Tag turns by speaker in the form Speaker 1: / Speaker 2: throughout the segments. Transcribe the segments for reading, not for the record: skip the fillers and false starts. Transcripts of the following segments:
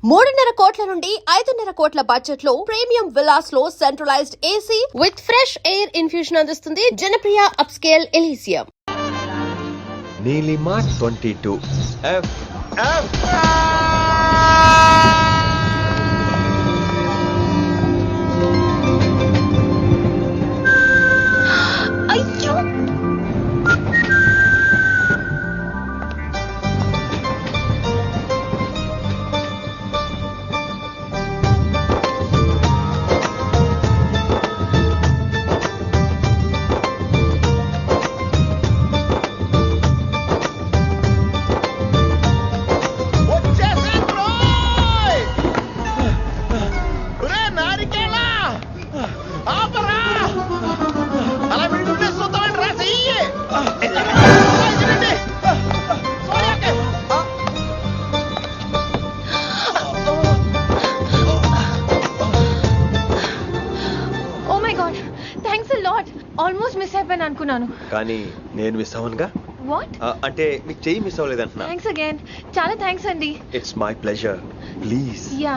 Speaker 1: 3.5 కోట్ల నుండి 5.5 కోట్ల బడ్జెట్ లో ప్రీమియం విల్లాస్ లో centralised AC with fresh air infusion అందిస్తుంది Janapriya upscale Elysium.
Speaker 2: Neelima 22 F.
Speaker 3: అయ్యో ఆల్మోస్ట్ మిస్ అయిపోయాను అనుకున్నాను
Speaker 2: కానీ నేను మిస్ అవ్వనుగా.
Speaker 3: వాట్
Speaker 2: అంటే మీకు చెయ్యి మిస్ అవ్వలేదంటున్నా.
Speaker 3: థ్యాంక్స్ అగైన్, చాలా థ్యాంక్స్ అండి.
Speaker 2: It's my pleasure, please.
Speaker 3: Yeah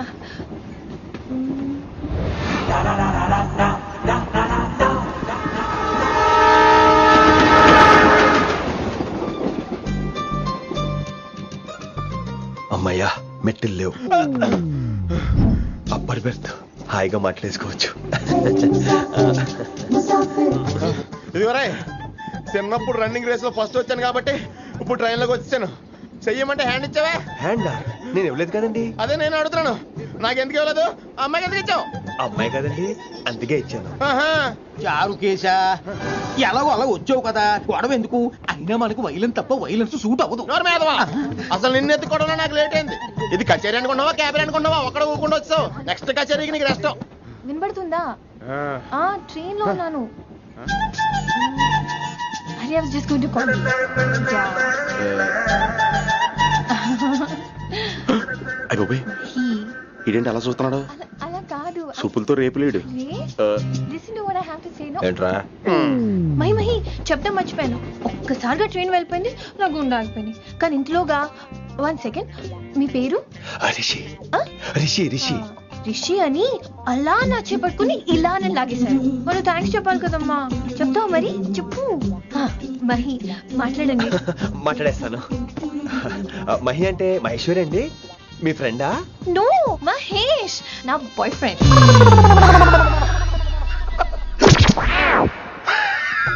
Speaker 2: అమ్మయ్యా, మెట్టులు లేవు. అప్పర్ బెర్త్, హాయిగా మాట్లాడేసుకోవచ్చు.
Speaker 4: ఇదివరే చిన్నప్పుడు రన్నింగ్ రేస్ లో ఫస్ట్ వచ్చాను కాబట్టి ఇప్పుడు ట్రైన్ లోకి వచ్చాను. చెయ్యమంటే హ్యాండ్ ఇచ్చావే.
Speaker 2: హ్యాండా? నేను ఇవ్వలేదు కదండి.
Speaker 4: అదే నేను అడుగుతున్నాను, నాకెందుకు ఇవ్వలేదు? అమ్మాయికి ఎందుకు ఇచ్చావు?
Speaker 2: అమ్మాయి కదండి, అందుకే ఇచ్చాను.
Speaker 5: చారు కేశా, ఎలాగో అలా వచ్చావు కదా, గొడవ ఎందుకు? అయినా మనకు వైలెన్స్ తప్ప వైలెన్స్ సూట్ అవ్వదు.
Speaker 4: అసలు నిన్ను ఎత్తుకోవడం నాకు లేట్ అయింది. ఇది కచేరీ అనుకున్నావా, క్యాబరీ అనుకున్నావా? ఒక్కడ ఊకుండా వచ్చావు. నెక్స్ట్ కచేరీకి నీకు రెస్ట్.
Speaker 3: వినబడుతుందా? ట్రైన్ లో ఉన్నాను. I was just going to call you.
Speaker 4: అయ్యో, ఇదేంటి అలా చూస్తున్నాడు?
Speaker 3: అలా కాదు,
Speaker 4: సూపులతో రేపులేడు.
Speaker 3: Listen to what I have to say. No.
Speaker 2: ఏంట్రా?
Speaker 3: మహి చెప్తా మర్చిపోయాను. ఒక్కసారిగా ట్రైన్ వెళ్ళిపోయింది, నా గుండె ఆగిపోయింది. కానీ ఇంట్లోగా 1 సెకండ్, మీ పేరు?
Speaker 2: రిషి. రిషి రిషి
Speaker 3: రిషి అని అలా నా చేపట్టుకుని ఇలా నేను లాగేశారు. మరి థ్యాంక్స్ చెప్పాలి కదమ్మా. చెప్తావు మరి? చెప్పు. మహి మాట్లాడండి.
Speaker 2: మాట్లాడేస్తాను. మహి అంటే మహేశ్వరి అండి, మీ ఫ్రెండా?
Speaker 3: నో, మహేష్ నా బాయ్ ఫ్రెండ్.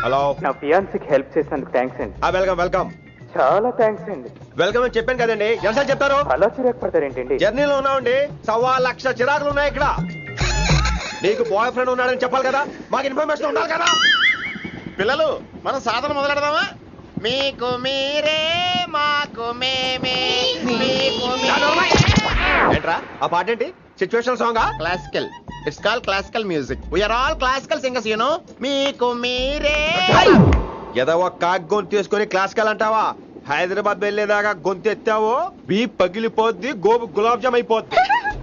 Speaker 2: హలో.
Speaker 6: నా ఫియాన్సీకి హెల్ప్ చేసినందుకు థ్యాంక్స్ అండి.
Speaker 2: Welcome welcome.
Speaker 6: చాలా థ్యాంక్స్ అండి.
Speaker 2: వెల్కమ్ అని చెప్పాను కదండి, ఎంతసేపు చెప్తారు?
Speaker 6: అలా చిరాకు పడతారేంటండి?
Speaker 2: జర్నీలో ఉన్నామండి, 1,00,000 చిరాకులు ఉన్నాయి ఇక్కడ. నీకు బాయ్ ఫ్రెండ్ ఉన్నాడని చెప్పాలి కదా, మాకు ఇన్ఫర్మేషన్ ఉండాలి కదా.
Speaker 4: పిల్లలు, మనం సాధన మొదలెడదామా? మీకు మీరే, మాకు మేమే.
Speaker 2: ఏంట్రా ఆ పాట ఏంటి? సిచ్యువేషన్ సాంగా?
Speaker 4: Classical. It's call classical music. We are all classical singers, you know. మీకు మీరే.
Speaker 2: ఏదో ఒక కాక్ గొంతు తీసుకొని క్లాసికల్ అంటావా? హైదరాబాద్ వెళ్ళేదాకా గొంతు ఎత్తావో బీ పగిలిపోద్ది, గోబు గులాబ్ జామ్ అయిపోద్ది.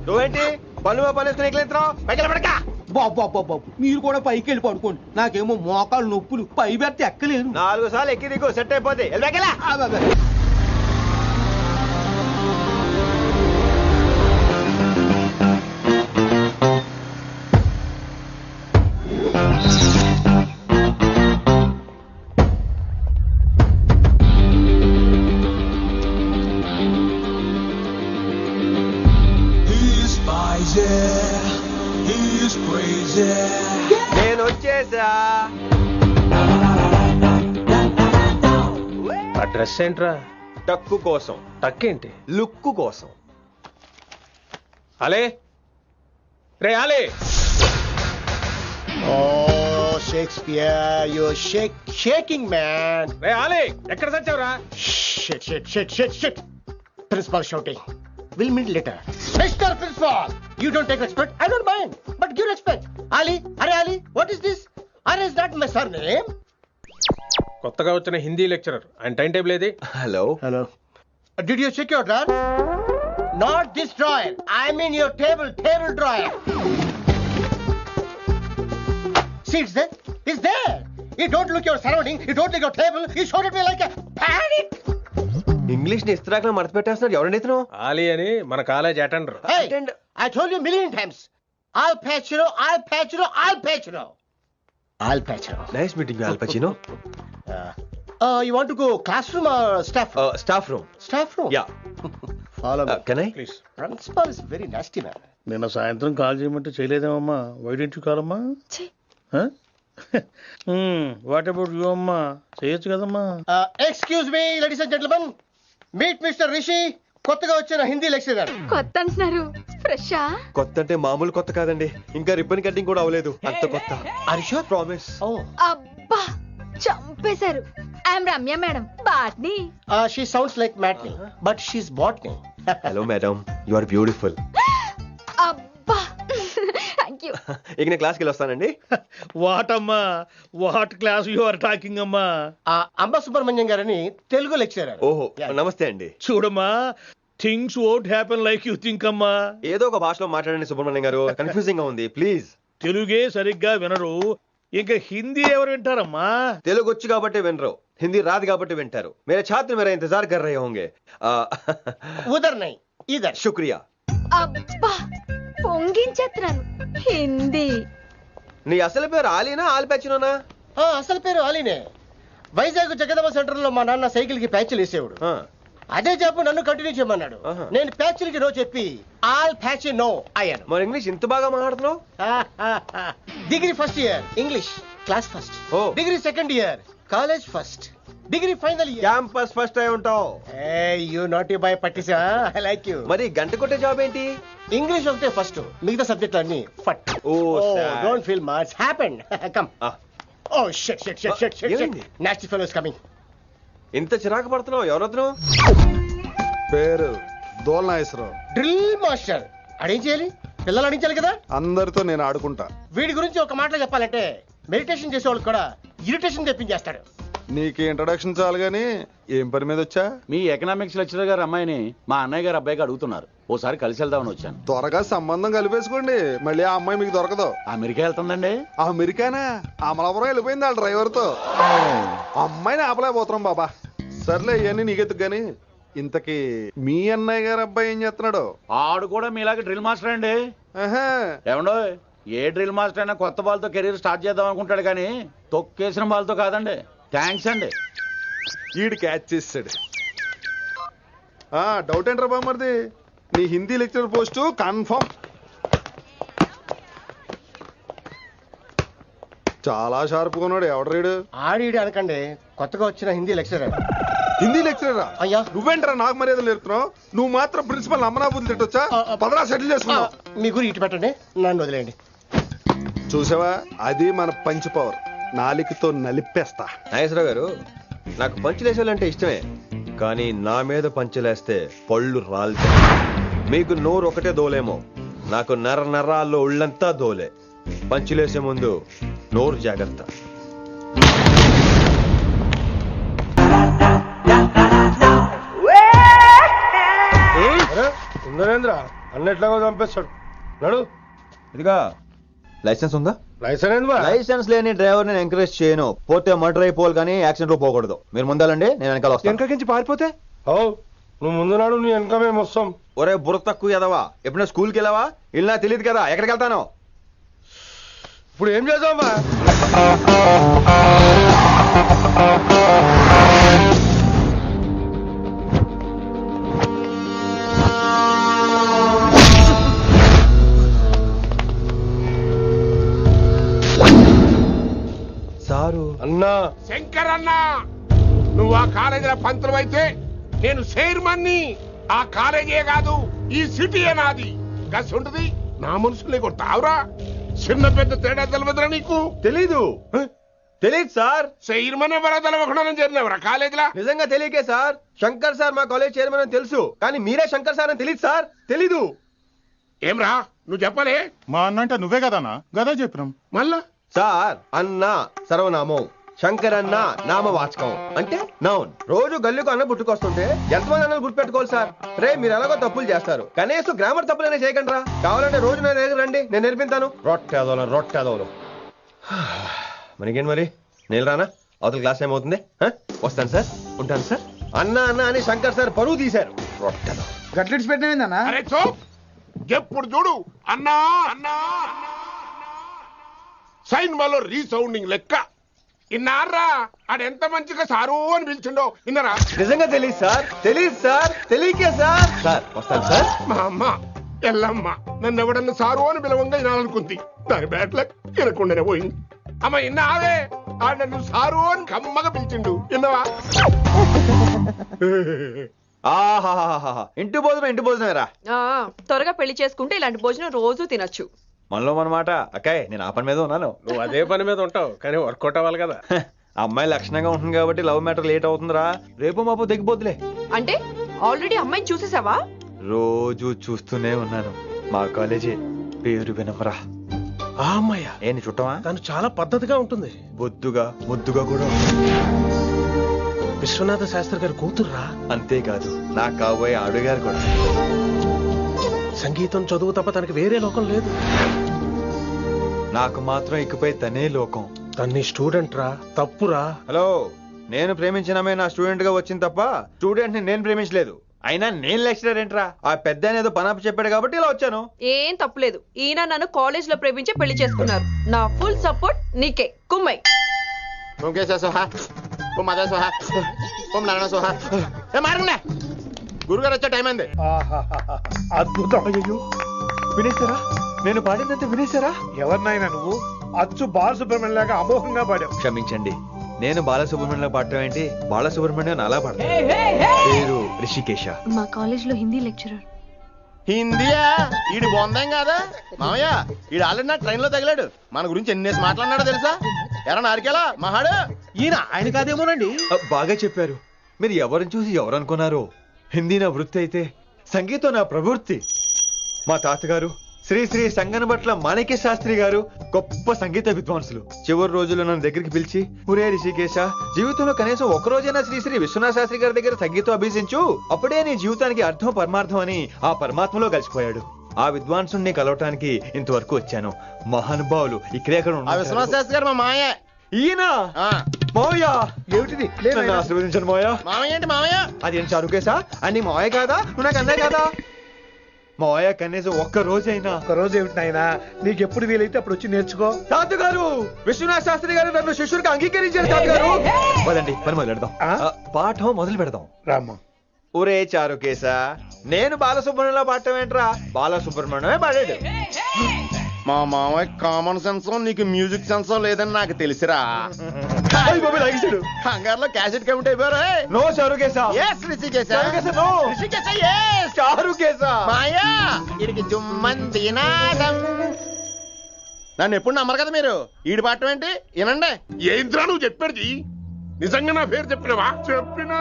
Speaker 2: నువ్వేంటి పనులు పనిస్తున్నావు? ఎట్లెత్తావు? పైకి పడక.
Speaker 5: బాబు మీరు కూడా పైకి వెళ్ళి పడుకోండి, నాకేమో మోకాలు నొప్పులు, పై బెర్త ఎక్కలేను.
Speaker 2: 4 సార్లు ఎక్కి దిగు, సెట్ అయిపోద్ది. నేను వచ్చేసా.
Speaker 7: ఆ డ్రెస్ ఏంట్రా?
Speaker 2: టక్కు కోసం.
Speaker 7: టక్కేంటి?
Speaker 2: లుక్కు కోసం.
Speaker 7: అలే రే అలే.
Speaker 4: Oh, Shakespeare, you're shaking, man.
Speaker 7: రే అలే, ఎక్కడ సచ్చావురా?
Speaker 4: Shit. Principal shouting. We'll meet later. Mr. Principal, you don't take respect. I don't mind, but give respect. Ali, Ali, what is this? Ali, is that my surname?
Speaker 7: కొత్తగా వచ్చిన Hindi lecturer, ఆయన time table ఏది?
Speaker 2: Hello.
Speaker 4: Did you check your drawer? Not this drawer. I mean your table drawer. See, it's there. You don't look your surrounding. You don't look your table. You showed at me like a panic.
Speaker 2: English ని ఇస్త్రాక్ మడత పెట్టేస్తున్నాడు. ఎవరండి ఇతను?
Speaker 7: ఆలీ అని మన college attender.
Speaker 4: Hey,
Speaker 2: Attend.
Speaker 4: I told you a million times. Al Pacino, Al Pacino, Al Pacino. Al Pacino.
Speaker 2: Nice meeting all పచినో.
Speaker 4: You want to go classroom or staff room?
Speaker 2: Staff room.
Speaker 4: Staff room?
Speaker 2: Yeah.
Speaker 4: Follow me.
Speaker 2: Can I?
Speaker 7: Please.
Speaker 4: Principal is very nasty man.
Speaker 8: నిన్న సాయంత్రం call చేయమంటే చేయలేదేమమ్మా? వైడెంట్ కాలమ్మా? What about you అమ్మా? చేయొచ్చు కదమ్మా?
Speaker 4: Excuse me, ladies and gentlemen. Meet Mr. Rishi. కొత్తగా వచ్చిన Hindi lecturer.
Speaker 3: కొత్త అంటున్నారు, ఫ్రెషా?
Speaker 2: కొత్త అంటే మామూలు కొత్త కాదండి, ఇంకా రిబ్బన్ కటింగ్ కూడా అవ్వలేదు, అంత కొత్త.
Speaker 4: Are you sure?
Speaker 2: Promise.
Speaker 4: Oh.
Speaker 3: అబ్బా చంపేశారు. I'm Ramya madam, botany.
Speaker 4: She sounds like Matney, but she's botany.
Speaker 2: Hello madam, you are beautiful.
Speaker 3: అబ్బా థ్యాంక్ యూ.
Speaker 2: ఇక నేను క్లాస్కి వెళ్ళి వస్తానండి.
Speaker 8: వాట్ అమ్మా? What class you are talking అమ్మా?
Speaker 4: అంబ సుబ్రహ్మణ్యం గారని తెలుగు లెక్చరర్.
Speaker 2: ఓహో, నమస్తే అండి.
Speaker 8: చూడమ్మా, things won't happen like you think అమ్మా.
Speaker 2: ఏదో ఒక భాషలో మాట్లాడండి సుబ్రహ్మణ్యం గారు, కన్ఫ్యూజింగ్ గా ఉంది, ప్లీజ్.
Speaker 8: తెలుగే సరిగ్గా వినరు, ఇంకా హిందీ ఎవరు వింటారమ్మా?
Speaker 2: తెలుగు వచ్చు కాబట్టి వినరు, హిందీ రాదు కాబట్టి వింటారు. మేరే ఛాత్ర మేరా ఇంతజార్ కర్ రహే హోంగే.
Speaker 4: ఉదర్ నై ఇదర్.
Speaker 2: శుక్రియా.
Speaker 3: అబ్బా పొంగించేస్తున్నాను. హిందీ.
Speaker 2: నీ అసలు పేరు ఆలీనా ఆల్ పచినోనా?
Speaker 4: అసలు పేరు అలీనే. వైజాగ్ జగదమ్మ సెంటర్ లో మా నాన్న సైకిల్ కి ప్యాచ్లు వేసేవాడు. అదే జాబ్ నన్ను కంటిన్యూ చేయమన్నాడు. నేను ప్యాచ్లకి నో చెప్పి ఆల్ ప్యాచ్ నో అయ్యాను.
Speaker 2: మరి ఇంగ్లీష్ ఇంత బాగా మాట్లాడుతున్నావు?
Speaker 4: Degree first year English class first.
Speaker 2: Oh.
Speaker 4: Degree second year college first. Degree final year
Speaker 2: campus first అయి ఉంటావు.
Speaker 4: యూ నాటీ బాయ్ పట్టిసా. I like you.
Speaker 2: మరి గంట కొట్టే జాబ్ ఏంటి?
Speaker 4: ఇంగ్లీష్ ఒకటే ఫస్ట్, మిగతా సబ్జెక్ట్ అన్ని ఫట్.
Speaker 2: Oh, sad.
Speaker 4: Don't feel much happened. Come. Oh shit shit shit shit shit.
Speaker 2: ఏమైంది?
Speaker 4: Nasty fellows coming.
Speaker 2: ఇంత చిరాకు పడుతున్నావు, ఎవరొద్దు?
Speaker 9: పేరు దోల్నాగేశ్వరరావు.
Speaker 4: Drill master. అడేం చేయాలి? పిల్లలు అడించాలి కదా.
Speaker 9: అందరితో నేను ఆడుకుంటా.
Speaker 4: వీడి గురించి ఒక మాటలో చెప్పాలంటే మెడిటేషన్ చేసే వాళ్ళకి కూడా ఇరిటేషన్ తెప్పించేస్తాడు.
Speaker 9: నీకు ఇంట్రడక్షన్ చాలు గానీ ఏం పని మీద వచ్చా?
Speaker 10: మీ ఎకనామిక్స్ లెక్చరర్ గారు అమ్మాయిని మా అన్నయ్య గారు అబ్బాయికి అడుగుతున్నారు, ఓసారి కలిసి వెళ్దామని వచ్చాను.
Speaker 9: త్వరగా సంబంధం కలిపేసుకోండి, మళ్ళీ ఆ అమ్మాయి మీకు దొరకదు.
Speaker 10: అమెరికా వెళ్తుందండి.
Speaker 9: అమెరికానా? అమలాపురం వెళ్ళిపోయింది వాళ్ళ డ్రైవర్ తో. అమ్మాయిని ఆపలేకపోతున్నాం బాబా. సర్లే ఇవన్నీ నీకెత్తుకు గాని, ఇంతకీ మీ అన్నయ్య గారు అబ్బాయి ఏం చేస్తున్నాడు?
Speaker 10: ఆడు కూడా మీలాగే డ్రిల్ మాస్టర్ అండి.
Speaker 9: ఆహా.
Speaker 10: ఏమండో, ఏ డ్రిల్ మాస్టర్ అయినా కొత్త బాల్తో కెరీర్ స్టార్ట్ చేద్దాం అనుకుంటాడు కానీ తొక్కేసిన బాల్తో కాదండి. థ్యాంక్స్ అండి.
Speaker 9: ఈడు క్యాచ్ చేసాడు. డౌట్ ఏంట్రా బామ్మర్ది, నీ హిందీ లెక్చరర్ పోస్టు కన్ఫర్మ్. చాలా షార్ప్గా ఉన్నాడు. ఎవడ్రీడు?
Speaker 4: ఆడిడు అనకండి, కొత్తగా వచ్చిన హిందీ లెక్చరర్.
Speaker 9: హిందీ లెక్చరరా?
Speaker 4: అయ్యా.
Speaker 9: నువ్వేంట్రా నాకు మర్యాదలు నేర్పుతున్నావు? నువ్వు మాత్రం ప్రిన్సిపల్ అమ్మనాబుద్ధి తిట్టొచ్చా? పదరా సెటిల్ చేసుకున్నావు.
Speaker 4: మీ గురి ఇటు పెట్టండి, నన్ను వదిలేయండి.
Speaker 9: చూసావా, అది మన పంచ్ పవర్. నాలికతో నలిపేస్తా.
Speaker 2: నాగేశ్వరరావు గారు, నాకు పంచులేసాలంటే ఇష్టమే, కానీ నా మీద పంచులేస్తే పళ్ళు రాలుతాయి. మీకు నోరు ఒకటే దోలేమో, నాకు నరాల్లో ఉళ్ళంతా దోలే. పంచులేసే ముందు నోరు జాగ్రత్త.
Speaker 8: ఉందరేంద్ర అన్నట్లాగా చంపేస్తాడు. నడు.
Speaker 2: ఇదిగా లైసెన్స్ ఉందా?
Speaker 8: లైసెన్స్
Speaker 2: లైసెన్స్ లేని డ్రైవర్ నేను ఎంకరేజ్ చేయను. పోతే మర్డర్ అయిపోవాలి కానీ యాక్సిడెంట్ లో పోకూడదు. మీరు ముందాలండి, నేను వెనకాల వస్తాను.
Speaker 8: వెనకకించి పారిపోతే నువ్వు ముందు నాడు నీ వెనక మేము వస్తాం.
Speaker 2: ఒరే బుర్ర తక్కువ ఎదవా, ఎప్పుడైనా స్కూల్కి వెళ్ళావా? ఇలా తెలియదు కదా ఎక్కడికి వెళ్తాను.
Speaker 8: ఇప్పుడు ఏం చేద్దామా?
Speaker 2: సారు
Speaker 8: అన్నా,
Speaker 11: శంకర్ అన్నా, నువ్వు ఆ కాలేజీలో పంతులు అయితే నేను చైర్మన్ని. ఆ కాలేజే కాదు, ఈ సిటీయే నాది. గస్ ఉంటుంది, నా మనుషుల్ని కొడతావురా? చిన్న పెద్ద తేడా తెలవదురా నీకు?
Speaker 2: తెలీదు. తెలీదు సార్.
Speaker 11: చైర్మన్ ఎవరో తెలవకుండా చేరినవరా కాలేజీలా?
Speaker 2: నిజంగా తెలియకే సార్. శంకర్ సార్ మా కాలేజ్ చైర్మన్ అని తెలుసు, కానీ మీరే శంకర్ సార్ అని తెలియదు సార్. తెలీదు.
Speaker 11: ఏమ్రా నువ్వు చెప్పలే?
Speaker 9: మా అన్న అంటే నువ్వే కదన్నా? గదా చెప్పినాం.
Speaker 11: మళ్ళా
Speaker 2: సార్ అన్న సర్వనామం, శంకర్ అన్న నామవాచకం అంటే నౌన్. రోజు గల్లుకు అన్న పుట్టుకొస్తుంటే ఎంతమంది అన్నలు గుర్తుపెట్టుకోవాలి సార్? రే మీరు ఎలాగో తప్పులు చేస్తారు, కనీసం గ్రామర్ తప్పులనే చేయకండి రా. కావాలంటే రోజు నా దగ్గర రండి, నేను నేర్పిస్తాను. రొట్టెదోలు మనకేంటి మరి? నేను రానా? అవతల క్లాస్ ఏమవుతుంది? వస్తాను సార్, ఉంటాను సార్. అన్న అన్న అని శంకర్ సార్ పరువు తీశారు. రొట్టెలో
Speaker 5: గట్లెట్స్ పెట్టినవేందన్నా?
Speaker 11: అరే చో ఎప్పుడు చూడు అన్నా అన్నా సైన్మాలో రీసౌండింగ్ లెక్క. ఇన్నారా ఆడెంత మంచిగా సారు అని పిలిచిండో ఇన్నరా?
Speaker 2: నిజంగా తెలియదు సార్, తెలియదు సార్, తెలియకే సార్. సార్ వస్తాను సార్.
Speaker 11: మా అమ్మ ఎల్లమ్మ నన్ను ఎవడన్నా సారు అని పిలవంగా వినాలనుకుంది. దాని బ్యాట్ల వినకుండానే పోయింది. అమ్మ ఇన్నావే ఆడ నన్ను సారు అని కమ్మగా పిలిచిండు ఇన్నవా?
Speaker 2: ఆహాహాహా ఇంటి భోజనమేరా.
Speaker 12: త్వరగా పెళ్లి చేసుకుంటే ఇలాంటి భోజనం రోజు తినొచ్చు.
Speaker 2: మనలో మనమాట అక్కాయ్, నేను ఆ పని మీద ఉన్నాను.
Speaker 7: నువ్వు అదే పని మీద ఉంటావు కానీ వర్కౌట్ అవ్వాలి కదా.
Speaker 2: అమ్మాయి లక్షణంగా ఉంటుంది కాబట్టి లవ్ మ్యాటర్ లేట్ అవుతుందిరా. రేపు మాపు దిగిపోతులే.
Speaker 12: అంటే ఆల్రెడీ అమ్మాయిని చూసేసావా?
Speaker 2: రోజు చూస్తూనే ఉన్నాను. మా కాలేజీ పేరు వినమరా.
Speaker 7: ఆ అమ్మాయ
Speaker 2: ఏంటి చుట్టమా?
Speaker 7: తను చాలా పద్ధతిగా ఉంటుంది.
Speaker 2: బొద్దుగా ముద్దుగా కూడా.
Speaker 7: విశ్వనాథ శాస్త్రి గారి కూతుర్రా.
Speaker 2: అంతేకాదు నా కాబోయే ఆడుగారు కూడా.
Speaker 7: సంగీతం చదువు తప్ప తనకి వేరే లోకం లేదు.
Speaker 2: నాకు మాత్రం ఇకపై తనే లోకం.
Speaker 7: తన్ని స్టూడెంట్ రా, తప్పురా.
Speaker 2: హలో, నేను ప్రేమించినమే నా స్టూడెంట్ గా వచ్చింది తప్ప స్టూడెంట్ ని నేను ప్రేమించలేదు. అయినా నేను లెక్చరర్ ఏంట్రా? ఆ పెద్ద ఏదో పనాపు చెప్పాడు కాబట్టి ఇలా వచ్చాను.
Speaker 12: ఏం తప్పులేదు. ఈయన నన్ను కాలేజ్ లో ప్రేమించి పెళ్లి చేసుకున్నారు. నా ఫుల్ సపోర్ట్ నీకే. కుమ్మై
Speaker 4: గురుగారు వచ్చే టైం అయింది.
Speaker 8: అద్భుతం.
Speaker 2: వినేశారా? నేను పాడిందంటే వినేశారా?
Speaker 8: ఎవరినైనా నువ్వు అచ్చు బాలసుబ్రహ్మణ్యం లాగా అమోఘంగా పాడావు.
Speaker 2: క్షమించండి, నేను బాలసుబ్రహ్మణ్యంలో పాడటం ఏంటి, బాలసుబ్రహ్మణ్యం అలా పాడతాను. పేరు రిషికేశ.
Speaker 3: మా కాలేజ్ లో హిందీ లెక్చరర్.
Speaker 4: హిందీయా? ఈడు బొందేం కాదా మామయ్య? ఈడు ఆల్రెడీ నా ట్రైన్ లో తగిలాడు. మన గురించి ఎన్నేసి మాట్లాడినాడో తెలుసా? ఎరా నారికేలా మహాడు.
Speaker 5: ఈయన ఆయన కాదేమోనండి.
Speaker 2: బాగా చెప్పారు. మీరు ఎవరిని చూసి ఎవరు అనుకున్నారు? హిందీ నా వృత్తి అయితే సంగీతం నా ప్రవృత్తి. మా తాతగారు శ్రీ శ్రీ సంగనబట్ల మాణిక్య శాస్త్రి గారు గొప్ప సంగీత విద్వాంసులు. చివరి రోజుల్లో నన్ను దగ్గరికి పిలిచి, ఒరే రిషికేశ, జీవితంలో కనీసం ఒక రోజైనా శ్రీ శ్రీ విశ్వనాథ శాస్త్రి గారి దగ్గర సంగీతం అభ్యసించు, అప్పుడే నీ జీవితానికి అర్థం పరమార్థం అని ఆ పరమాత్మలో కలిసిపోయాడు. ఆ విద్వాంసుని కలవటానికి ఇంతవరకు వచ్చాను. మహానుభావులు ఇక్కడే
Speaker 4: విశ్వనాథ శాస్త్రి గారు మా మాయ.
Speaker 2: ఈయన మావయ్య.
Speaker 8: ఏమిటిది?
Speaker 2: నన్ను ఆశీర్వదించండి మావయ్య.
Speaker 4: మామయ్య ఏంటి మామయ్య?
Speaker 2: అదేం చారుకేశా? అని మావయ్య కాదా? నువ్వు నాకు అన్నయ్య కాదా? మావయ్య కనీసం ఒక్క రోజైనా.
Speaker 8: ఒక రోజు ఏమిటి నాయనా, నీకు ఎప్పుడు వీలైతే అప్పుడు వచ్చి నేర్చుకో.
Speaker 2: తాతగారు, విశ్వనాథ శాస్త్రి గారు నన్ను శిష్యుడికి అంగీకరించారు. తాతగారు పదండి, పని మొదలు పెడదాం. పాఠం మొదలు పెడదాం.
Speaker 8: రామ్మా.
Speaker 2: ఒరే చారుకేశా, నేను బాలసుబ్రహ్మణ్యంలో పాడటం ఏంట్రా? బాలసుబ్రహ్మణ్యమే పాడాడు.
Speaker 4: మా మామయ్య కామన్ సెన్స్ నీకు మ్యూజిక్ సెన్స్ లేదని నాకు తెలిసిరా. హంగార్లో క్యాసెట్ కమిట్ అయిపోయారు.
Speaker 2: నో చారుకేశా.
Speaker 4: మాయా వీడికి జుమ్మంది నాదం. నన్ను ఎప్పుడు నమ్మరు కదా మీరు. ఈడి పాఠం ఏంటి వినండి.
Speaker 11: ఏంద్రా నువ్వు చెప్పేది? నిజంగా నా పేరు చెప్పినవా? చెప్పినా.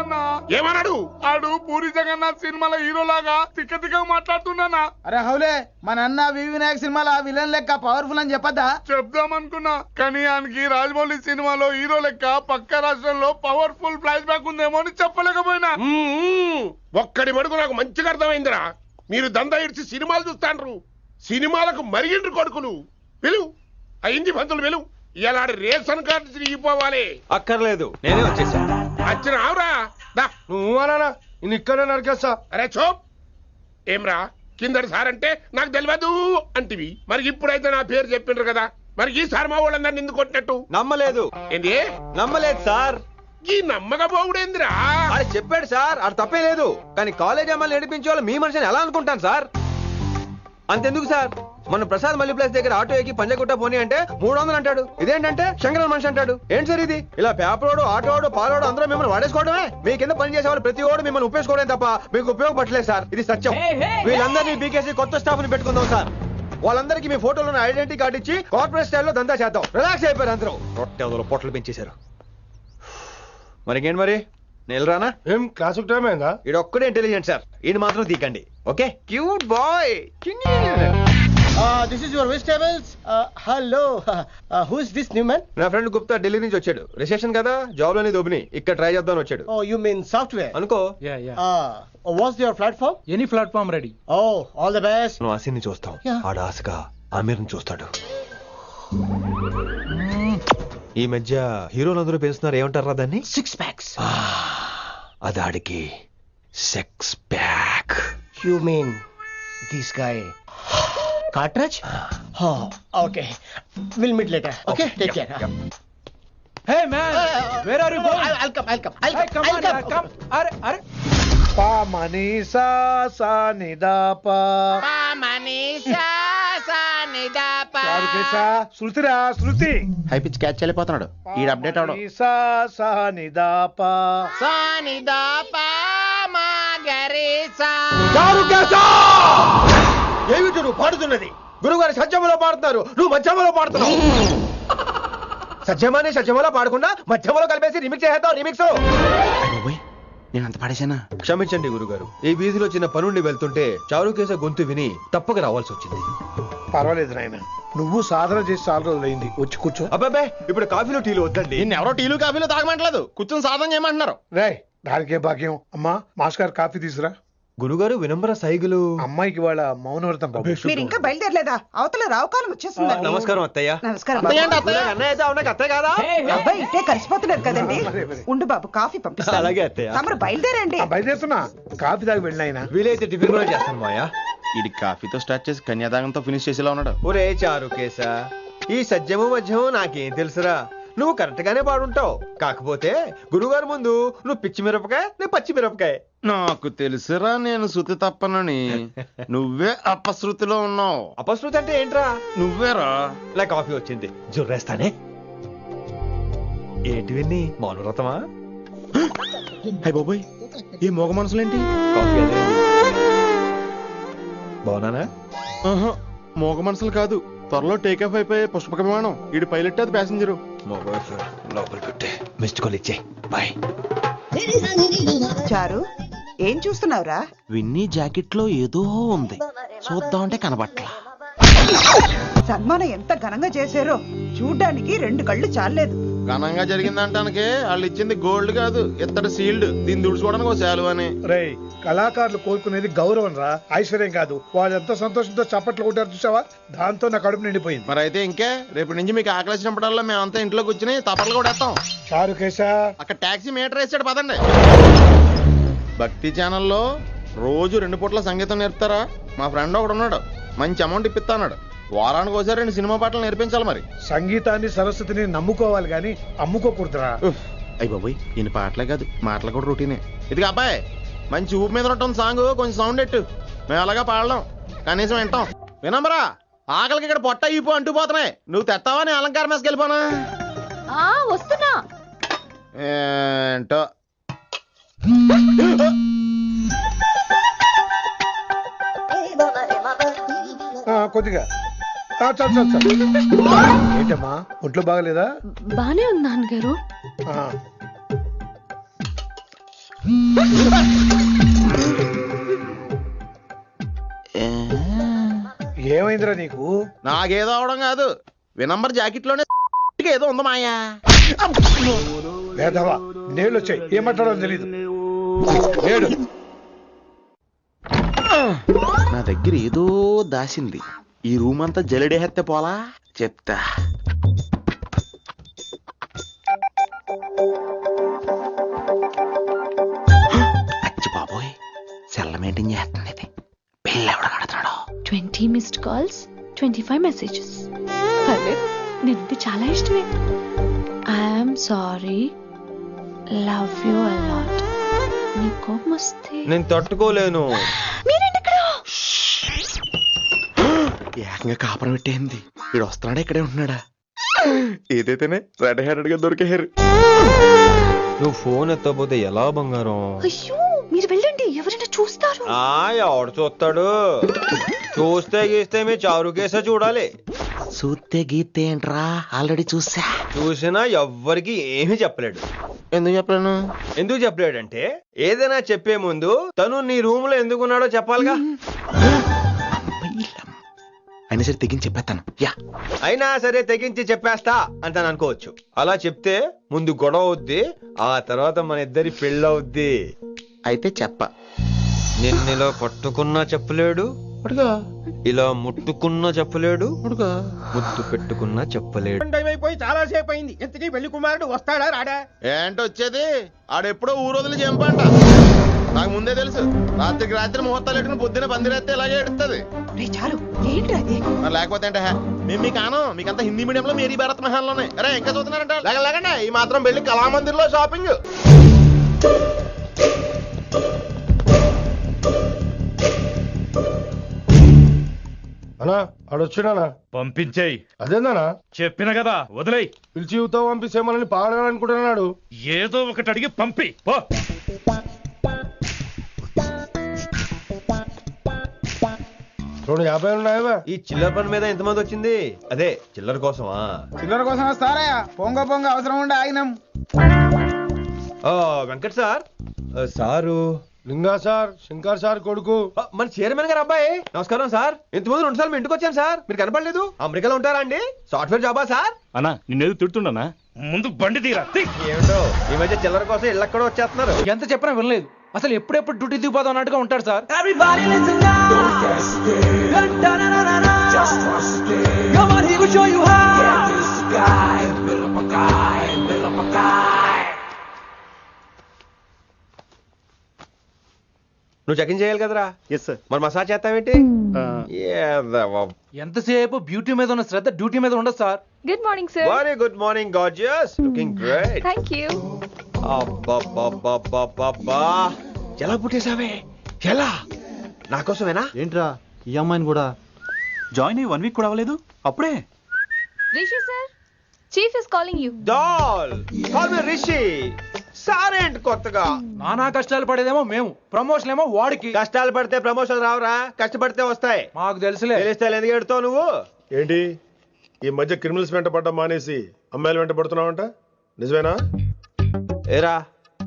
Speaker 11: ఏమన్నాడు ఆడు? పూరి జగన్నాథ్ సినిమాలో హీరోలాగా తిక్క తిక్క మాట్లాడుతున్నానా?
Speaker 5: అరే హౌలే, మన అన్న వినాయక్ సినిమాలో విలన్ లెక్క పవర్ఫుల్ అని చెప్పద్దా?
Speaker 11: చెప్దామనుకున్నా కానీ ఆయనకి రాజమౌళి సినిమాలో హీరో లెక్క పక్క రాష్ట్రంలో పవర్ఫుల్ ఫ్లాష్ బ్యాక్ ఉందేమో అని చెప్పలేకపోయినా. ఒక్కడి మడుగు నాకు మంచిగా అర్థమైందిరా. మీరు దందా ఇడిచి సినిమాలు చూస్తాండ్రు. సినిమాలకు మరిగిండ్రు కొడుకులు. పిలువు ఆ ఇంటి పంతులు పిలువు. ఇలా రేషన్ కార్డు తిరిగిపోవాలి.
Speaker 2: అక్కర్లేదు, నేనే వచ్చేసా.
Speaker 11: వచ్చిన ఆవురా.
Speaker 8: నువ్వు అనా నేను ఇక్కడే నరికేస్తా.
Speaker 11: అరే చోప్. ఏమ్రా కిందటి సార్ అంటే నాకు తెలియదు అంటివి. మరి ఇప్పుడైతే నా పేరు చెప్పిండ్రు కదా, మరి ఈసారి మా వాళ్ళందరినీ ఎందుకు కొట్టినట్టు?
Speaker 2: నమ్మలేదు.
Speaker 11: ఏంది?
Speaker 2: నమ్మలేదు సార్.
Speaker 11: ఈ నమ్మకపోవుడేందిరా?
Speaker 2: అది చెప్పాడు సార్, అది తప్పే లేదు. కానీ కాలేజ్ అమ్మాయిలు నడిపించే వాళ్ళు మీ మనిషిని ఎలా అనుకుంటాను సార్? అంతెందుకు సార్, మన ప్రసాద్ మల్లి ప్లేస్ దగ్గర ఆటో ఎక్కి పంజగుట్ట పోనీ అంటే 300 అంటాడు. ఇదేంటంటే శంకరన్ మనిషి అంటాడు. ఏంటి సార్ ఇది? ఇలా పేపరోడు, ఆటోడు, పాలోడు అందరూ మిమ్మల్ని వాడేసుకోవడమే. మీ కింద పని చేసే వాళ్ళు ప్రతి ఓడు మిమ్మల్ని ఉపయోగించుకోవడం తప్ప మీకు ఉపయోగపడలేదు సార్. ఇది సత్యం. వీళ్ళందరినీ బీకేసి కొత్త స్టాఫ్ ని పెట్టుకుందాం సార్. వాళ్ళందరికీ మీ ఫోటోలో ఐడెంటిటీ కార్డు ఇచ్చి కార్పొరేట్ స్టైల్లో దందా చేద్దాం. రిలాక్స్ అయిపోయారు అందరూ. రొట్టె పొట్టలు పెంచేశారు. మరికేంటి మరి నేను రానా?
Speaker 8: ఏం క్లాస్ టైం అయిందా?
Speaker 2: ఇది ఒక్కడే ఇంటెలిజెంట్ సార్, ఇది మాత్రం తీకండి. Okay? Cute boy.
Speaker 4: This is your vegetables. Hello, who is this new man?
Speaker 2: నా ఫ్రెండ్ గుప్తా ఢిల్లీ నుంచి వచ్చాడు. రిసెప్షన్ కదా, జాబ్ లోని దొబ్బిని ఇక్కడ ట్రై చేద్దాం వచ్చాడు.
Speaker 4: ఓ యు మీన్ సాఫ్ట్వేర్
Speaker 2: అనుకో.
Speaker 4: What's your platform?
Speaker 5: Any platform ready.
Speaker 4: Oh all the best.
Speaker 2: నువ్వు ఆసిని చూస్తావు, ఆడ ఆశగా ఆమీర్ని చూస్తాడు. ఈ మధ్య హీరోలందరూ పెంచుతున్నారు, ఏమంటారా దాన్ని?
Speaker 4: 6 packs.
Speaker 2: అదాడికి sex pack.
Speaker 4: You mean this guy? Cartridge? Oh, okay. We'll meet later. Okay, take care.
Speaker 5: Hey man where are you going?
Speaker 4: I'll come.
Speaker 5: Come on యార్ కమ్. అరే అరే
Speaker 8: పా మనీసా సా నిదా పా చారుకేశా, శృతిరా శృతి.
Speaker 4: హై పిచ్ క్యాచ్ వెళ్ళిపోతున్నాడు ఈ అప్డేట్ అవడం.
Speaker 8: మనీసా సా నిదా పా.
Speaker 2: ఏమిటి నువ్వు పాడుతున్నది? గురుగారు సత్యములో పాడుతున్నారు, నువ్వు మధ్యమలో పాడుతున్నావు. సత్యమాని సత్యములో పాడకుండా మధ్యమలో కలిపేసి రిమిక్స్ చేద్దాం. రిమిక్స్
Speaker 4: నేను అంత పాడేశానా?
Speaker 2: క్షమించండి గురుగారు, ఈ వీధిలో చిన్న పనుండి వెళ్తుంటే చారుకేశ గొంతు విని తప్పక రావాల్సి వచ్చింది.
Speaker 8: పర్వాలేదు నాయన, నువ్వు సాధన చేసి చాలా రోజులైంది, వచ్చి కూర్చో.
Speaker 2: అబ్బాబే ఇప్పుడు కాఫీలో టీలు వద్దండి.
Speaker 4: నిన్న ఎవరో టీలు కాఫీలు తాగమంటలేదు, కూర్చొని సాధన చేయమంటున్నారు.
Speaker 8: రాయ్ దానికే భాగ్యం. అమ్మా మాస్టర్ కాఫీ తీసురా.
Speaker 2: గురుగారు వినంబర సైగులు.
Speaker 8: అమ్మాయికి వాళ్ళ మౌనవ్రతం బాబు.
Speaker 13: మీరు ఇంకా బయలుదేరలేదా? అవతల రావుకాలం వచ్చేస్తుంది.
Speaker 2: నమస్కారం అత్తయ్య.
Speaker 13: నమస్కారం.
Speaker 2: అన్నయ్య అయితే అవునా అత్తయ్య కాదా?
Speaker 13: అబ్బాయి ఇట్టే కలిసిపోతున్నారు కదండి. ఉండు బాబు కాఫీ పంపిస్తాను.
Speaker 2: అలాగే అత్తయ్య.
Speaker 13: తమరు బయలుదేరండి.
Speaker 8: బయలుదేరుతున్నా, కాఫీ తాగి వెళ్ళినాయన.
Speaker 2: వీలైతే టిఫిన్ కూడా చేస్తాను మాయా.
Speaker 4: ఇది కాఫీతో స్టార్ట్ చేసి కన్యాదానంతో ఫినిష్ చేసేలా ఉన్నాడు.
Speaker 2: ఒరే చారుకేశ, ఈ సత్యము మధ్యము నాకేం తెలుసురా? నువ్వు కరెక్ట్ గానే పాడుంటావు, కాకపోతే గురుగారు ముందు నువ్వు పిచ్చి మిరపకాయ, నేను పచ్చి మిరపకాయ.
Speaker 4: నాకు తెలుసురా నేను శృతి తప్పనని. నువ్వే అపశృతిలో ఉన్నావు.
Speaker 2: అపశృతి అంటే ఏంట్రా?
Speaker 4: నువ్వేరా.
Speaker 2: నా కాఫీ వచ్చింది, జుర్రేస్తానే. ఏంటి విన్ని మౌనవ్రతమా?
Speaker 4: హై బాబోయ్, ఈ మోగ మనసులేంటి?
Speaker 2: కాఫీ అదే బాగున్నానా?
Speaker 4: మోగ మనసులు కాదు, త్వరలో టేకాఫ్ అయిపోయే పుష్పక విమానం. ఈడు పైలట్, అది ప్యాసింజరు.
Speaker 2: లోపల పెట్టే మిస్డ్ కాల్ ఇచ్చే. బాయ్.
Speaker 13: చారు ఏం చూస్తున్నావురా?
Speaker 4: విన్నీ జాకెట్ లో ఏదో ఉంది, చూద్దామంటే కనబట్లా.
Speaker 13: సన్మానం ఎంత ఘనంగా చేశారో చూడ్డానికి 2 కళ్ళు చాలేదు.
Speaker 4: ఘనంగా జరిగిందంటానికి వాళ్ళు ఇచ్చింది గోల్డ్ కాదు, ఇత్తడి సీల్డ్. దీన్ని దుడుచుకోవడానికి ఒక శాలువ అని.
Speaker 8: రేయ్, కళాకారులు కోరుకునేది గౌరవం రా, ఐశ్వర్యం కాదు. వాళ్ళు ఎంతో సంతోషంతో చప్పట్లు కొట్టారు చూసావా, దాంతో నా కడుపు నిండిపోయింది.
Speaker 4: మరి అయితే ఇంకే, రేపటి నుంచి మీకు ఆకలిసినప్పుడల్లా మేమంతా ఇంట్లో కూర్చుని తప్పట్లు కూడా వేస్తాం.
Speaker 8: చారుకేశ,
Speaker 4: అక్కడ టాక్సీ మీటర్ వేసాడు, పదండి. భక్తి ఛానల్లో రోజు 2 పూట్ల సంగీతం నేర్పుతారా? మా ఫ్రెండ్ ఒకడు ఉన్నాడు, మంచి అమౌంట్ ఇప్పిస్తాడు. వారానికి ఒకసారి 2 సినిమా పాటలు నేర్పించాలి. మరి
Speaker 8: సంగీతాన్ని సరస్వతిని నమ్ముకోవాలి గాని అమ్ముకోకూడదురా.
Speaker 4: అయ్యి బాబోయ్, ఈయన పాటలే కాదు మాటలు కూడా రొటీనే. ఇదిగా అబ్బాయి, మంచి ఊపు మీద ఉంటుంది సాంగ్, కొంచెం సౌండ్ ఎట్టు. మేము అలాగా పాడలేం, కనీసం వింటాం. వినమ్మరా, ఆకలికి ఇక్కడ పొట్ట ఈపు అంటూ పోతున్నాయి. నువ్వు తెస్తావా నేను అలంకారం వేసుకెళ్ళిపోనా?
Speaker 3: వస్తున్నా.
Speaker 4: ఏంటో
Speaker 8: కొద్దిగా చాలు. ఏంటమ్మా, ఒంట్లో బాగలేదా?
Speaker 3: బానే ఉంది నాన్నగారు.
Speaker 8: ఏమైందిరా నీకు?
Speaker 4: నాకేదో అవడం కాదు, వినంబర్ జాకెట్ లోనే ఏదో ఉంది మాయా.
Speaker 8: లేదవా, నేళ్ళు వచ్చాయి, ఏం మాట్లాడో తెలీదు. నేడు
Speaker 4: నా దగ్గర ఏదో దాసింది. ఈ రూమ్ అంతా జలిడేహెత్తే పోలా, చెప్తా. అచ్చి బాబోయ్, సెల్ల మెయింటైన్ చేస్తుంది ఇది. పిల్ల ఎవడ కడుతున్నాడు?
Speaker 3: 20 మిస్డ్ కాల్స్, 25 మెసేజెస్. పర్లేదు, నేను చాలా ఇష్టమే. I'm sorry, love you a lot. నీ కోపం వస్తే
Speaker 2: నేను తట్టుకోలేను.
Speaker 4: ఏకంగా కాపురం పెట్టేంది. వీడు వస్తున్నాడా, ఇక్కడే ఉంటున్నాడా? ఏదైతేనే రెడ్ హ్యాండెడ్ గా దొరికారు.
Speaker 2: నువ్వు ఫోన్ ఎత్తపోతే ఎలా బంగారం?
Speaker 3: అయ్యో, మీరు వెళ్ళండి, ఎవరైనా చూస్తారు.
Speaker 2: ఎవడు చూస్తాడు? చూస్తే గీస్తే మీ చారుకేశ చూడాలి.
Speaker 4: చూస్తే గీతే ఏంట్రా, ఆల్రెడీ
Speaker 2: చూసినా ఎవ్వరికి ఏమీ చెప్పలేడు.
Speaker 4: ఎందుకు చెప్పలేను?
Speaker 2: ఎందుకు చెప్పలేడంటే, ఏదైనా చెప్పే ముందు తను నీ రూమ్ లో ఎందుకున్నాడో చెప్పాలిగా.
Speaker 4: అయినా సరే తెగించి చెప్పేస్తాను.
Speaker 2: అయినా సరే తెగించి చెప్పేస్తా అంటాను అనుకోవచ్చు. అలా చెప్తే ముందు గొడవ అవుద్ది, ఆ తర్వాత మన ఇద్దరి పెళ్ళవుద్ది.
Speaker 4: అయితే చెప్ప.
Speaker 2: నిన్నెలా పట్టుకున్నా చెప్పలేడు, ఇలా ముట్టుకున్నా చెప్పలేడు, ముద్దు పెట్టుకున్నా చెప్పలేడు.
Speaker 5: టైం అయిపోయి చాలా సేపు అయింది. ఇంతకీ పెళ్లి కుమారుడు వస్తాడా రాడా?
Speaker 9: ఏంటి వచ్చేది? ఆడెప్పుడో ఊరోజులు చంపంట. నాకు ముందే తెలుసు. రాత్రికి రాత్రి ముహూర్తాలు పెట్టుకుని పొద్దున పందిరేస్తే ఇలాగే ఎడుతుంది.
Speaker 13: చాలు ఏంటి అది?
Speaker 9: మరి లేకపోతే అంటే మేము మీకు ఆను మీకంతా హిందీ మీడియం లో మేరీ భారత్ మహాల్లోనే. అరే ఇంకా చూస్తున్నారంట లేకండి ఈ మాత్రం వెళ్ళి కళామందిర్ లో షాపింగ్.
Speaker 8: అన్నా ఆడొచ్చినా
Speaker 14: పంపించేయి.
Speaker 8: అదేందనా
Speaker 14: చెప్పిన కదా వదిలేయ్.
Speaker 8: పిలిచి యువత పంపిస్తేమని పాడాలనుకుంటున్నాడు.
Speaker 14: ఏదో ఒకటి అడిగి పంపి పో.
Speaker 8: రెండు 50 ఉన్నాయా?
Speaker 2: ఈ చిల్లర పని మీద ఎంతమంది వచ్చింది? అదే చిల్లర కోసమా?
Speaker 5: చిల్లర కోసం వస్తారా? పొంగ అవసరం ఉండే ఆగినాం.
Speaker 2: వెంకట్ సార్. సారు
Speaker 8: లింగా సార్, శంకర్ సార్ కొడుకు.
Speaker 2: మన చైర్మన్ గారు అబ్బాయి. నమస్కారం సార్. ఇంతకుముందు 2 సార్లు మీ ఇంటికి వచ్చాను సార్, మీరు కనపడలేదు. అమెరికాలో ఉంటారా అండి? సాఫ్ట్వేర్ జాబా సార్?
Speaker 14: అన్నా నిన్నేది తిడుతుండనా? ముందు బండి తీరా.
Speaker 2: ఏమిటో ఈ మధ్య చిల్లర కోసం ఇళ్ళక్కడ వచ్చేస్తున్నారు.
Speaker 5: ఎంత చెప్పినా వినలేదు. అసలు ఎప్పుడెప్పుడు డ్యూటీ దిగిపోదాం అన్నట్టుగా ఉంటాడు సార్.
Speaker 2: నువ్వు చెకింగ్ చేయాలి కదరా?
Speaker 6: Yes sir.
Speaker 2: మరి మసాజ్ చేస్తావేంటి?
Speaker 5: ఎంతసేపు బ్యూటీ మీద ఉన్న శ్రద్ధ డ్యూటీ మీద ఉండదు sir.
Speaker 3: Good morning sir.
Speaker 2: Very good morning gorgeous, looking great.
Speaker 3: Thank you.
Speaker 2: అబ్బబ్బబ్బబ్బబ్బా, ఎలా పుట్టేశావే? ఎలా? నా కోసమేనా?
Speaker 6: ఏంట్రా ఈ అమ్మాయిని కూడా జాయిన్ అయ్యి 1 వీక్ కూడా అవ్వలేదు అప్పుడే?
Speaker 3: Rishi sir, chief is calling you.
Speaker 2: Doll call me Rishi. సారేంటి కొత్తగా?
Speaker 5: నానా కష్టాలు పడేదేమో మేము, ప్రమోషన్ ఏమో వాడికి.
Speaker 2: కష్టాలు పడితే ప్రమోషన్ రావురా, కష్టపడితే వస్తాయి.
Speaker 5: మాకు తెలుసులే.
Speaker 2: తెలిస్తే ఎందుకు ఎడుతావు నువ్వు?
Speaker 8: ఏంటి ఈ మధ్య క్రిమినల్స్ వెంట పడ్డం మానేసి అమ్మాయిలు వెంట పడుతున్నావంట? నిజమేనా?
Speaker 2: ఏరా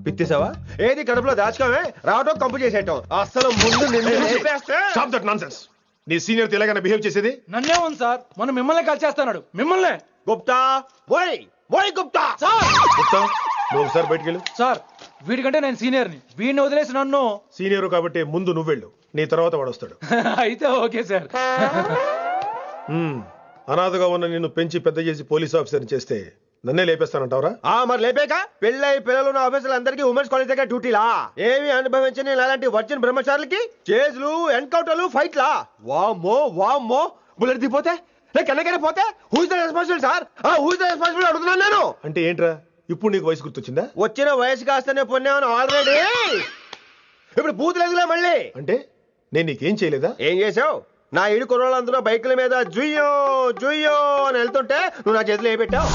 Speaker 2: పిత్తిసావా? ఏది కడుపులో దాచుకోవే, రావటం కంపు చేసేయటం. అసలు ముందు నిన్ను లేపేస్తే.
Speaker 8: Stop that nonsense. నీ సీనియర్ తెలంగాణ బిహేవ్ చేసేది?
Speaker 5: నన్నే ఉంది సార్, మనం మిమ్మల్ని కాల్ చేస్తున్నాడు. మిమ్మల్ని
Speaker 2: గుప్తా ఓయ్ ఓయ్ గుప్తా
Speaker 8: సార్. నువ్వు ఒకసారి బయటికి వెళ్ళు.
Speaker 5: సార్ వీడికంటే నేను సీనియర్ని, వీడిని వదిలేసి నన్ను.
Speaker 8: సీనియర్ కాబట్టి ముందు నువ్వు వెళ్ళు, నీ తర్వాత వాడు వస్తాడు.
Speaker 5: అయితే ఓకే సార్.
Speaker 8: అనాథగా ఉన్న నిన్ను పెంచి పెద్ద చేసి పోలీస్ ఆఫీసర్ని చేస్తే నన్నే లేపేస్తానంటావరా?
Speaker 2: మరి లేపాక పెళ్ళై పిల్లలు ఉన్న ఆఫీసులు అందరికీ ఉమెన్స్ కాలేజ్ దగ్గర డ్యూటీలా? ఏమి అనుభవించని అలాంటి వర్జిన్ బ్రహ్మచారులకి చేజ్లు, ఎన్కౌంటర్లు, ఫైట్లా? వామ్మో వామ్మో, బుల్లెట్ దిగిపోతే కన్నకనే పోతే who is the responsible sir? Who is the responsible అడుగుతున్నాను నేను.
Speaker 8: అంటే ఏంట్రా ఇప్పుడు నీకు వయసు గుర్తొచ్చిందా?
Speaker 2: వచ్చిన వయసు కాస్తనే పొన్నాను ఆల్రెడీ. ఇప్పుడు బూత్ లేదులే మళ్ళీ.
Speaker 8: అంటే నేను నీకేం చేయలేదా?
Speaker 2: ఏం చేసావు? నా ఇడు కుర్రోళ్ళందరూ బైకుల మీద జుయ్యో జుయ్యో అని వెళ్తుంటే నువ్వు నా చేతిలో ఏ పెట్టావు?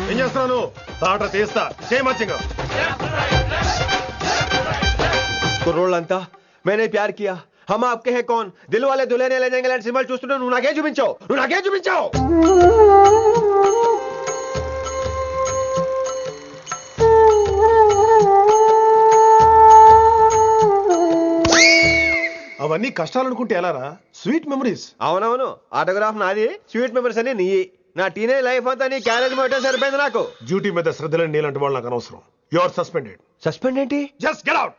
Speaker 8: ఏం చేస్తున్నాను? తాట తీస్తా చేయమచ్చంగా.
Speaker 2: కుర్రోళ్ళంతా मैंने प्यार किया, हम आपके हैं कौन, दिल वाले दुल्हने ले जाएंगे లాంటి సినిమాలు చూస్తుంటే నువ్వు నాకే చూపించావు.
Speaker 8: అవన్నీ కష్టాలనుకుంటే ఎలారా? Sweet memories.
Speaker 2: అవునవును, ఆటోగ్రాఫ్ నాది, స్వీట్ మెమరీస్ అని నీ. నా టీనేజ్ లైఫ్ అంతా నీ క్యారేజ్ మోటే సరిపోయింది నాకు.
Speaker 8: డ్యూటీ మీద శ్రద్ధలేని నీలాంటి వాళ్ళు నాకు అనవసరం. You are suspended.
Speaker 2: సస్పెండ్ ఏంటి?
Speaker 8: Just get out.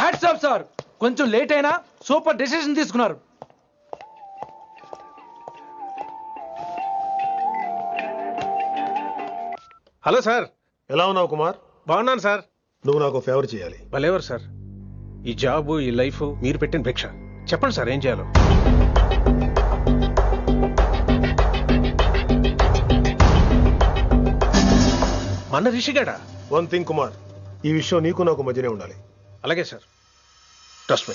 Speaker 5: Hats off sir, కొంచెం లేట్ అయినా సూపర్ డెసిషన్ తీసుకున్నారు.
Speaker 7: Hello sir.
Speaker 8: ఎలా ఉన్నావు కుమార్?
Speaker 7: బాగున్నాను సార్.
Speaker 8: నువ్వు నాకు ఫేవర్ చేయాలి.
Speaker 7: భలేవారు సార్. ఈ జాబ్, ఈ లైఫ్ మీరు పెట్టిన భిక్ష. చెప్పండి సార్ ఏం చేయాలో. మన రిషిగాడా?
Speaker 8: వన్ థింగ్ కుమార్, ఈ విషయం నీకు నాకు మధ్యనే ఉండాలి.
Speaker 7: అలాగే సార్, ట్రస్ట్ మీ.